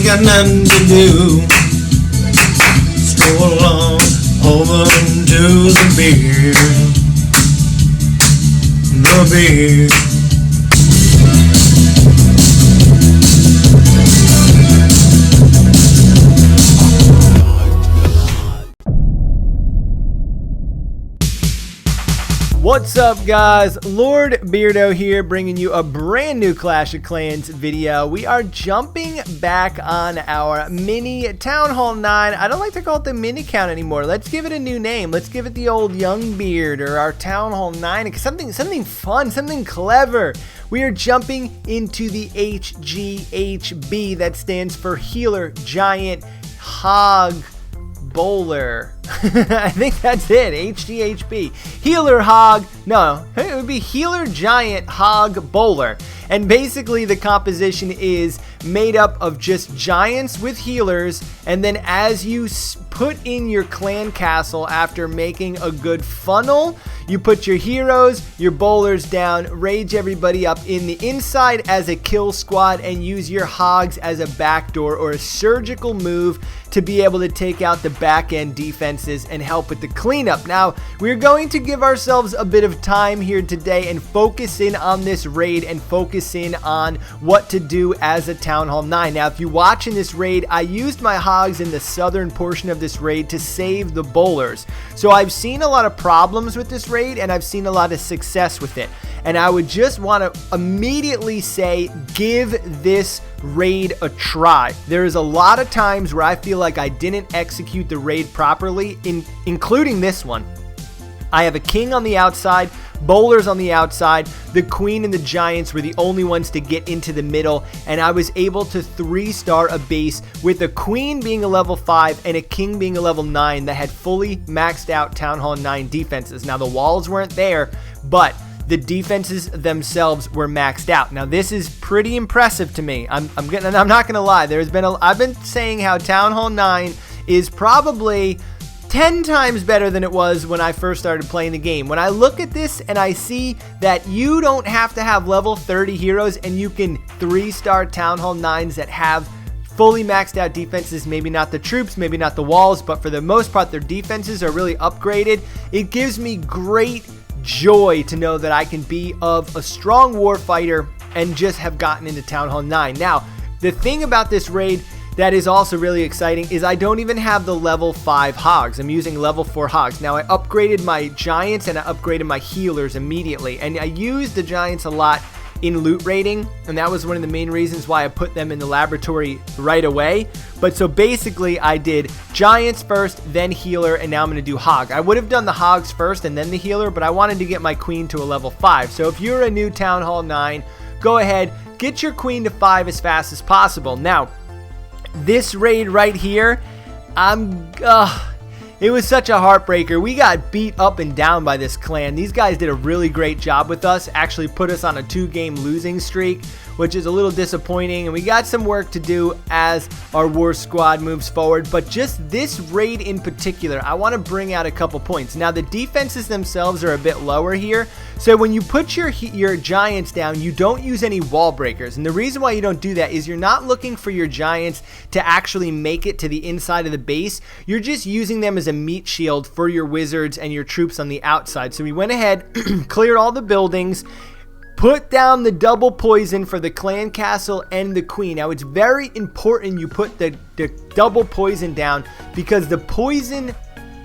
got nothing to do. Stroll along over to the beer. The beer. What's up, guys? Lord Beardo here, bringing you a brand new Clash of Clans video. We are jumping back on our mini Town Hall 9. I don't like to call it the mini count anymore. Let's give it a new name. Let's give it the old Young Beard, or our Town Hall 9. Something fun, something clever. We are jumping into the Hghb. That stands for Healer, Giant, Hog, Bowler. I think that's it. HGHB. Healer, Hog. No, it would be Healer, Giant, Hog, Bowler. And basically the composition is made up of just giants with healers, and then as you put in your clan castle after making a good funnel, you put your heroes, your bowlers down, rage everybody up in the inside as a kill squad, and use your hogs as a backdoor or a surgical move to be able to take out the back end defenses and help with the cleanup. Now, we're going to give ourselves a bit of time here today and focus in on this raid and focus in on what to do as a Town Hall 9. Now, if you watch in this raid, I used my hogs in the southern portion of this raid to save the bowlers. So I've seen a lot of problems with this raid, and I've seen a lot of success with it. And I would just want to immediately say, give this raid a try. There is a lot of times where I feel like I didn't execute the raid properly, including this one. I have a king on the outside, bowlers on the outside. The queen and the giants were the only ones to get into the middle, and I was able to 3-star a base with a queen being a level 5 and a king being a level 9 that had fully maxed out Town Hall 9 defenses. Now, the walls weren't there, but the defenses themselves were maxed out. Now, this is pretty impressive to me. I'm not gonna lie. I've been saying how Town Hall 9 is probably 10 times better than it was when I first started playing the game. When I look at this and I see that you don't have to have level 30 heroes and you can 3-star Town Hall 9s that have fully maxed out defenses, maybe not the troops, maybe not the walls, but for the most part their defenses are really upgraded. It gives me great joy to know that I can be of a strong warfighter and just have gotten into Town Hall 9. Now, the thing about this raid that is also really exciting is I don't even have the level 5 hogs. I'm using level 4 hogs. Now, I upgraded my giants and I upgraded my healers immediately, and I used the giants a lot in loot raiding, and that was one of the main reasons why I put them in the laboratory right away. But so basically I did giants first, then healer, and now I'm going to do hog. I would have done the hogs first and then the healer, but I wanted to get my queen to a level 5. So if you're a new Town Hall 9, go ahead, get your queen to 5 as fast as possible. Now, this raid right here, it was such a heartbreaker. We got beat up and down by this clan. These guys did a really great job with us, actually put us on a 2-game losing streak, which is a little disappointing, and we got some work to do as our war squad moves forward. But just this raid in particular, I want to bring out a couple points. Now, the defenses themselves are a bit lower here, so when you put your giants down, you don't use any wall breakers. And the reason why you don't do that is you're not looking for your giants to actually make it to the inside of the base. You're just using them as a meat shield for your wizards and your troops on the outside. So we went ahead, cleared all the buildings, put down the double poison for the clan castle and the queen. Now, it's very important you put the double poison down, because the poison,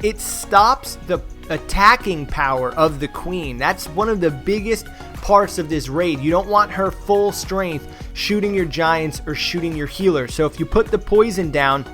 it stops the attacking power of the queen. That's one of the biggest parts of this raid. You don't want her full strength shooting your giants or shooting your healers. So if you put the poison down,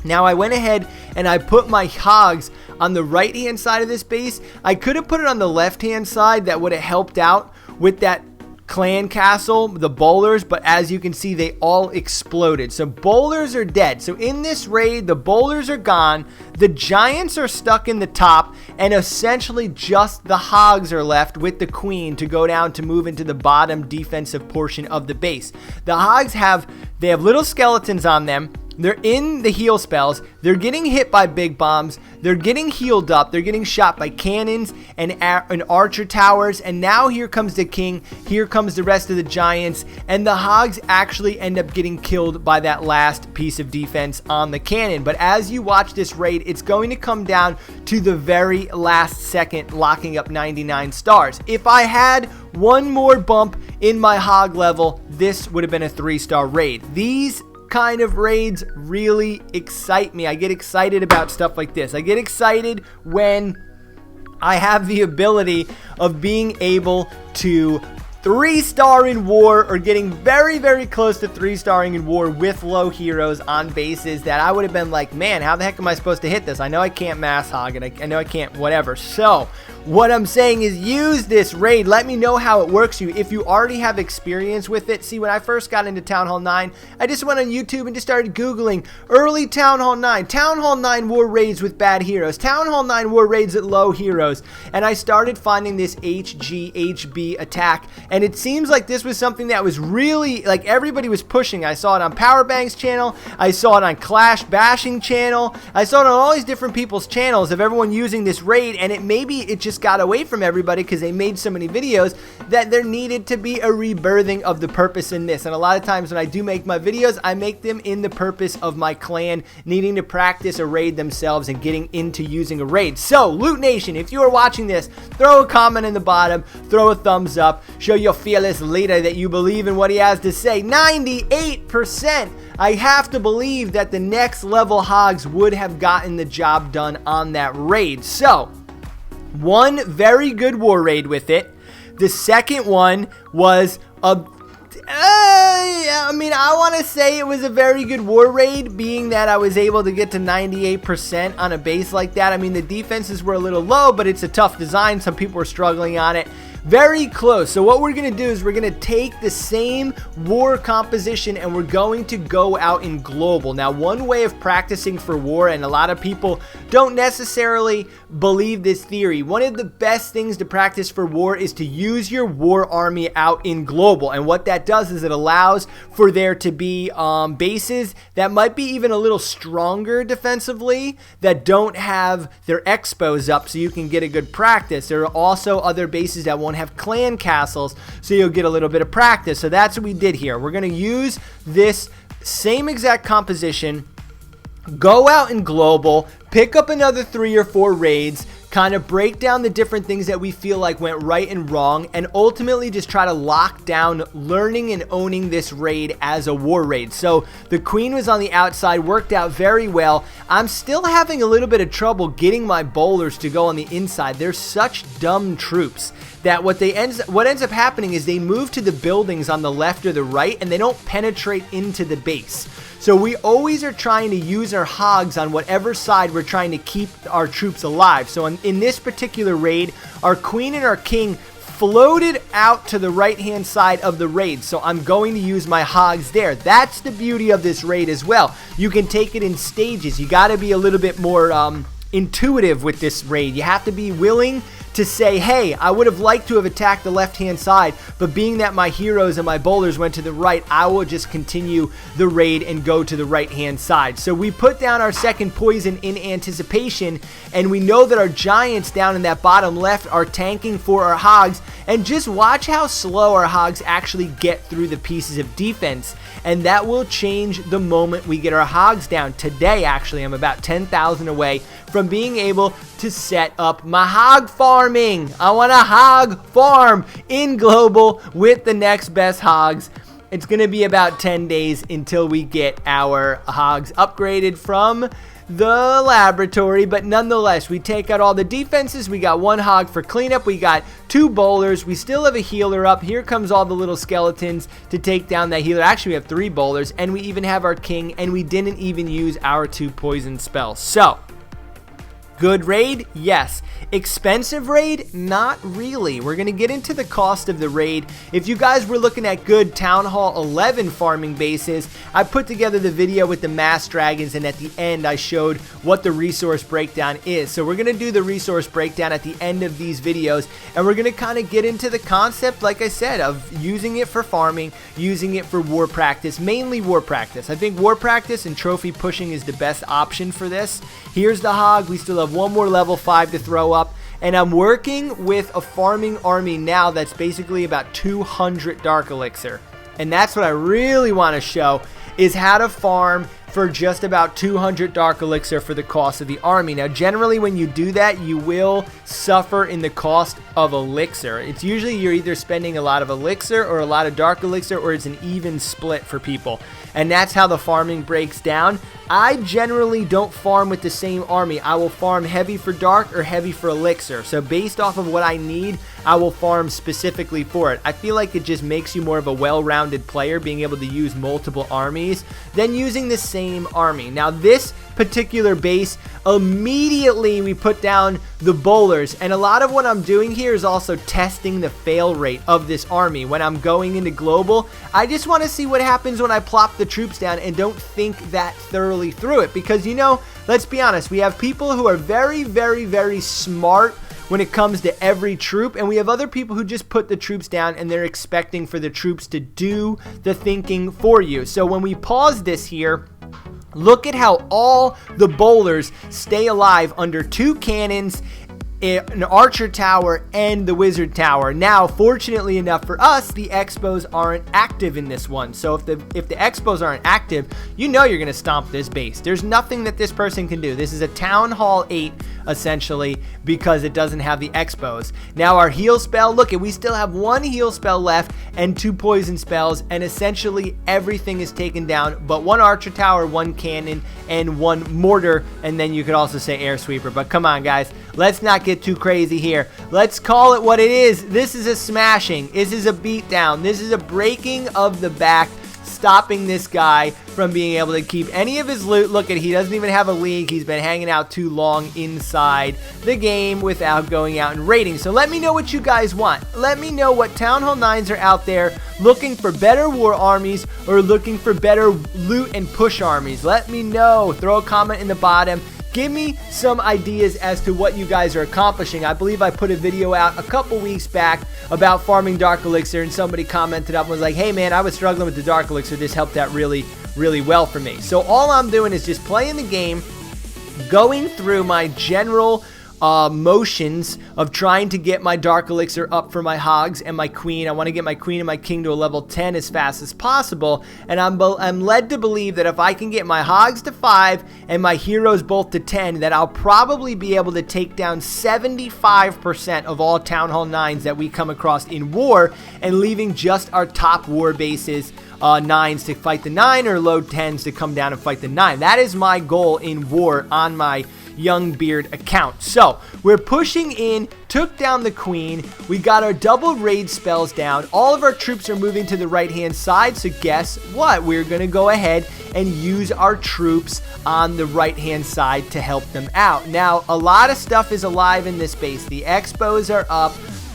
now I went ahead and I put my hogs on the right hand side of this base. I could have put it on the left hand side. That would have helped out with that clan castle, the bowlers, but as you can see, they all exploded. So bowlers are dead. So in this raid, the bowlers are gone, the giants are stuck in the top, and essentially just the hogs are left with the queen to go down to move into the bottom defensive portion of the base. The hogs have little skeletons on them, They're in the heal spells. They're getting hit by big bombs. They're getting healed up. They're getting shot by cannons and archer towers. And now here comes the king. Here comes the rest of the giants. And the hogs actually end up getting killed by that last piece of defense on the cannon. But as you watch this raid, it's going to come down to the very last second, locking up 99 stars. If I had one more bump in my hog level, this would have been a 3-star raid. These kind of raids really excite me. I get excited about stuff like this. I get excited when I have the ability of being able to 3-star in war, or getting very, very close to 3-starring in war with low heroes on bases that I would have been like, man, how the heck am I supposed to hit this? I know I can't mass hog, and I know I can't whatever. So what I'm saying is, use this raid. Let me know how it works for you. If you already have experience with it. See, when I first got into Town Hall 9, I just went on YouTube and just started Googling early Town Hall 9, Town Hall 9 war raids with bad heroes, Town Hall 9 war raids at low heroes. And I started finding this Hghb attack. And it seems like this was something that was really, like, everybody was pushing. I saw it on Powerbank's channel. I saw it on Clash Bashing channel. I saw it on all these different people's channels of everyone using this raid. And it just got away from everybody because they made so many videos that there needed to be a rebirthing of the purpose in this. And a lot of times when I do make my videos, I make them in the purpose of my clan needing to practice a raid themselves and getting into using a raid. So, Loot Nation, if you are watching this, throw a comment in the bottom, throw a thumbs up, show your fearless leader that you believe in what he has to say. 98%! I have to believe that the next level hogs would have gotten the job done on that raid. So, one very good war raid with it. The second one was I want to say it was a very good war raid, being that I was able to get to 98% on a base like that. I mean, the defenses were a little low, but it's a tough design. Some people were struggling on it. Very close. So what we're going to do is we're going to take the same war composition and we're going to go out in global. Now, one way of practicing for war, and a lot of people don't necessarily believe this theory, one of the best things to practice for war is to use your war army out in global. And what that does is it allows for there to be bases that might be even a little stronger defensively that don't have their expos up, so you can get a good practice. There are also other bases that won't have clan castles, so you'll get a little bit of practice. So that's what we did here. We're going to use this same exact composition, go out in global, pick up another 3 or 4 raids, kind of break down the different things that we feel like went right and wrong, and ultimately just try to lock down learning and owning this raid as a war raid. So the queen was on the outside, worked out very well. I'm still having a little bit of trouble getting my bowlers to go on the inside. They're such dumb troops that what ends up happening is they move to the buildings on the left or the right, and they don't penetrate into the base. So we always are trying to use our hogs on whatever side we're trying to keep our troops alive. So in this particular raid, our queen and our king floated out to the right-hand side of the raid. So I'm going to use my hogs there. That's the beauty of this raid as well. You can take it in stages. You got to be a little bit more intuitive with this raid. You have to be willing to say, hey, I would have liked to have attacked the left-hand side, but being that my heroes and my bowlers went to the right, I will just continue the raid and go to the right-hand side. So we put down our second poison in anticipation, and we know that our giants down in that bottom left are tanking for our hogs, and just watch how slow our hogs actually get through the pieces of defense, and that will change the moment we get our hogs down. Today, actually, I'm about 10,000 away from being able to set up my hog farming. I want a hog farm in global with the next best hogs. It's going to be about 10 days until we get our hogs upgraded from the laboratory, but nonetheless, we take out all the defenses. We got 1 hog for cleanup. We got 2 bowlers. We still have a healer up. Here comes all the little skeletons to take down that healer. Actually, we have 3 bowlers, and we even have our king, and we didn't even use our 2 poison spells. So Good raid? Yes. Expensive raid? Not really. We're going to get into the cost of the raid. If you guys were looking at good Town Hall 11 farming bases, I put together the video with the mass dragons, and at the end I showed what the resource breakdown is. So we're going to do the resource breakdown at the end of these videos, and we're going to kind of get into the concept, like I said, of using it for farming, using it for war practice, mainly war practice. I think war practice and trophy pushing is the best option for this. Here's the hog. We still have one more level 5 to throw up. And I'm working with a farming army now that's basically about 200 dark elixir. And that's what I really want to show, is how to farm for just about 200 dark elixir for the cost of the army. Now, generally when you do that, you will suffer in the cost of elixir. It's usually you're either spending a lot of elixir or a lot of dark elixir, or it's an even split for people. And that's how the farming breaks down. I generally don't farm with the same army. I will farm heavy for dark or heavy for elixir. So based off of what I need, I will farm specifically for it. I feel like it just makes you more of a well-rounded player, being able to use multiple armies than using the same army. Now, this particular base, immediately we put down the bowlers, and a lot of what I'm doing here is also testing the fail rate of this army. When I'm going into global, I just want to see what happens when I plop the troops down and don't think that thoroughly through it, because, you know, let's be honest, we have people who are very, very, very smart when it comes to every troop, and we have other people who just put the troops down and they're expecting for the troops to do the thinking for you. So when we pause this here, look at how all the bowlers stay alive under 2 cannons, an archer tower, and the wizard tower. Now, fortunately enough for us, the expos aren't active in this one. So if the expos aren't active, you know you're going to stomp this base. There's nothing that this person can do. This is a Town Hall 8, essentially, because it doesn't have the expos. Now, our heal spell, look, we still have 1 heal spell left and 2 poison spells, and essentially everything is taken down but 1 archer tower, 1 cannon, and 1 mortar, and then you could also say air sweeper. But come on, guys, let's not get too crazy here. Let's call it what it is. This is a smashing. This is a beatdown. This is a breaking of the back, stopping this guy from being able to keep any of his loot. Look at, he doesn't even have a league. He's been hanging out too long inside the game without going out and raiding. So let me know what you guys want. Let me know what Town Hall 9s are out there looking for, better war armies or looking for better loot and push armies. Let me know. Throw a comment in the bottom. Give me some ideas as to what you guys are accomplishing. I believe I put a video out a couple weeks back about farming dark elixir, and somebody commented up and was like, hey man, I was struggling with the dark elixir. This helped out really, really well for me. So all I'm doing is just playing the game, going through my general motions of trying to get my dark elixir up for my hogs and my queen. I want to get my queen and my king to a level 10 as fast as possible, and I'm led to believe that if I can get my hogs to 5 and my heroes both to 10, that I'll probably be able to take down 75% of all Town Hall 9s that we come across in war, and leaving just our top war bases 9s to fight the 9 or low 10s to come down and fight the 9. That is my goal in war on my Young Beard account. So we're pushing in, took down the queen, we got our double raid spells down, all of our troops are moving to the right hand side, so guess what, we're gonna go ahead and use our troops on the right hand side to help them out. Now, a lot of stuff is alive in this base. The expos are up,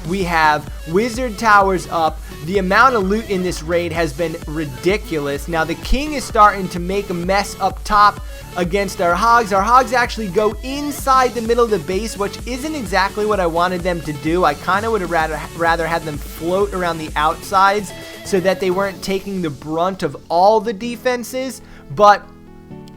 we have wizard towers up. The amount of loot in this raid has been ridiculous. Now the king is starting to make a mess up top against our hogs. Our hogs actually go inside the middle of the base, which isn't exactly what I wanted them to do. I kind of would have rather had them float around the outsides so that they weren't taking the brunt of all the defenses, but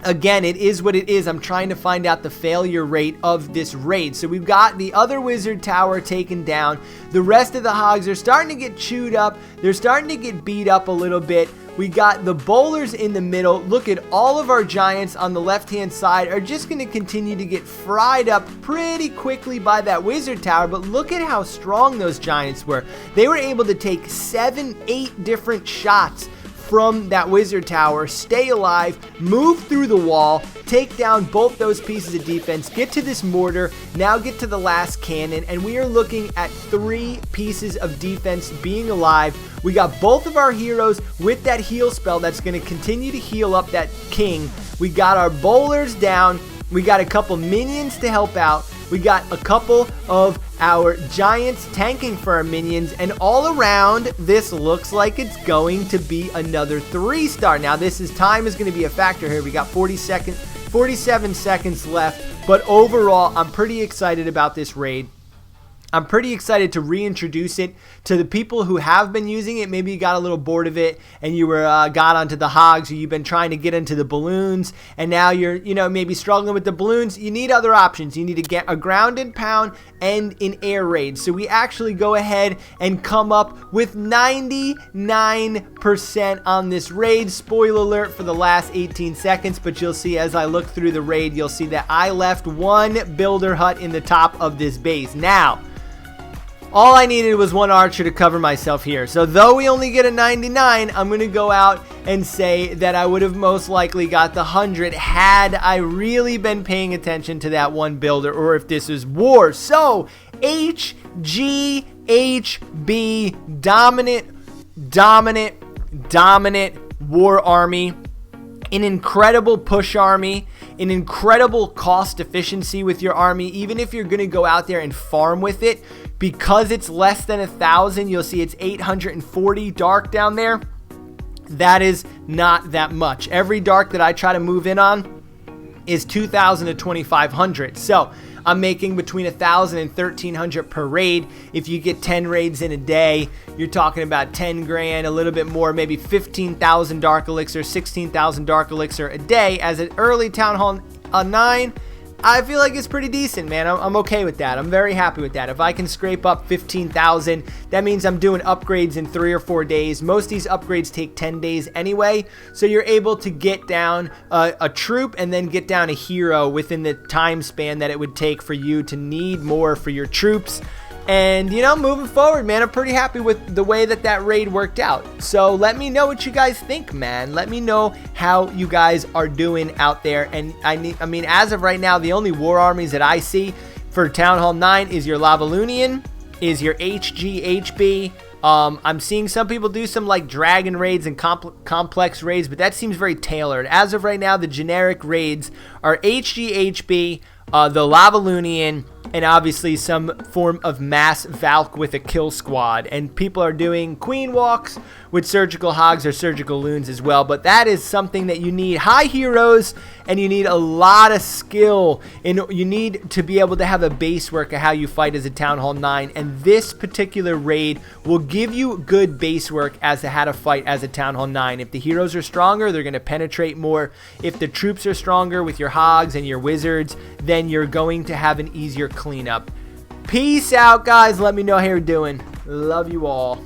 again, it is what it is. I'm trying to find out the failure rate of this raid. So we've got the other wizard tower taken down. The rest of the hogs are starting to get chewed up. They're starting to get beat up a little bit. We got the bowlers in the middle. Look at all of our giants on the left-hand side are just going to continue to get fried up pretty quickly by that wizard tower. But look at how strong those giants were. They were able to take 7-8 different shots from that wizard tower, stay alive, move through the wall, take down both those pieces of defense, get to this mortar, now get to the last cannon, and we are looking at 3 pieces of defense being alive. We got both of our heroes with that heal spell that's going to continue to heal up that king. We got our bowlers down, We got a couple minions to help out. We got a couple of our giants tanking for our minions. And all around, this looks like it's going to be another 3-star. Now, time is going to be a factor here. We got 47 seconds left. But overall, I'm pretty excited about this raid. I'm pretty excited to reintroduce it to the people who have been using it. Maybe you got a little bored of it and you got onto the hogs, or you've been trying to get into the balloons, and now you're maybe struggling with the balloons. You need other options. You need to get a ground and pound and an air raid. So we actually go ahead and come up with 99% on this raid. Spoiler alert for the last 18 seconds, but you'll see as I look through the raid, you'll see that I left one builder hut in the top of this base. Now, all I needed was one archer to cover myself here. So though we only get a 99, I'm going to go out and say that I would have most likely got the 100 had I really been paying attention to that one builder, or if this is war. So Hghb, dominant war army. An incredible push army, an incredible cost efficiency with your army. Even if you're going to go out there and farm with it, because it's less than 1,000, you'll see it's 840 dark down there. That is not that much. Every dark that I try to move in on is 2,000 to 2,500. So I'm making between 1,000 and 1,300 per raid. If you get 10 raids in a day, you're talking about 10 grand, a little bit more, maybe 15,000 dark elixir, 16,000 dark elixir a day. As an early Town Hall 9, I feel like it's pretty decent, man. I'm okay with that. I'm very happy with that. If I can scrape up 15,000, that means I'm doing upgrades in 3 or 4 days. Most of these upgrades take 10 days anyway, so you're able to get down a troop and then get down a hero within the time span that it would take for you to need more for your troops. And, moving forward, man, I'm pretty happy with the way that raid worked out. So let me know what you guys think, man. Let me know how you guys are doing out there. And I mean, as of right now, the only war armies that I see for Town Hall 9 is your lavaloonian, is your Hghb. I'm seeing some people do some like dragon raids and complex raids, but that seems very tailored. As of right now, the generic raids are Hghb, the lavaloonian, and obviously some form of mass Valk with a kill squad. And people are doing queen walks with surgical hogs or surgical loons as well. But that is something that you need high heroes, and you need a lot of skill. And you need to be able to have a base work of how you fight as a Town Hall 9. And this particular raid will give you good base work as to how to fight as a Town Hall 9. If the heroes are stronger, they're going to penetrate more. If the troops are stronger with your hogs and your wizards, then you're going to have an easier cleanup. Peace out, guys. Let me know how you're doing. Love you all.